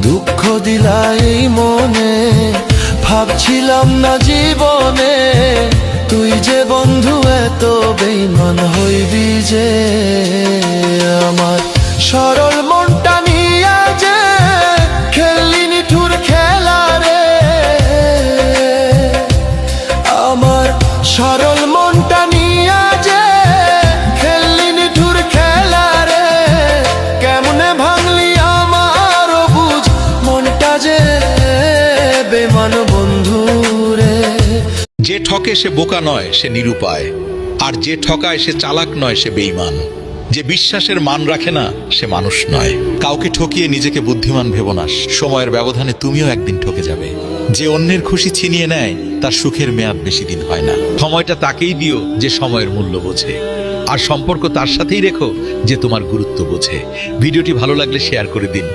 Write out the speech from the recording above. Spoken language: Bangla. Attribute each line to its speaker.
Speaker 1: দুঃখ দিলা এই মনে, ভাবছিলাম না জীবনে তুই যে বন্ধু এত বেঈমান হইবি যে। আমার সরল মনটা নিয়া যে খেললি নিঠুর খেলা রে, আমার সরল মনটা নিয়া যে খেললি নিঠুর খেলা রে, কেমনে ভাঙলি আমার বুঝ মনটা যে বেমান বন্ধু রে।
Speaker 2: যে ঠকে সে বোকা নয়, সে নিরুপায়। আর যে ঠকায় সে চালাক নয়, সে বেঈমান। যে বিশ্বাসের মান রাখে না, সে মানুষ নয়। কাউকে ঠকিয়ে নিজেকে বুদ্ধিমান ভেবো না, সময়ের ব্যবধানে তুমিও একদিন ঠকে যাবে। যে অন্যের খুশি ছিনিয়ে নেয়, তার সুখের মেয়াদ বেশি দিন হয় না। সময়টা তাকেই দিও যে সময়ের মূল্য বোঝে, আর সম্পর্ক তার সাথেই রেখো যে তোমার গুরুত্ব বোঝে। ভিডিওটি ভালো লাগলে শেয়ার করে দিন।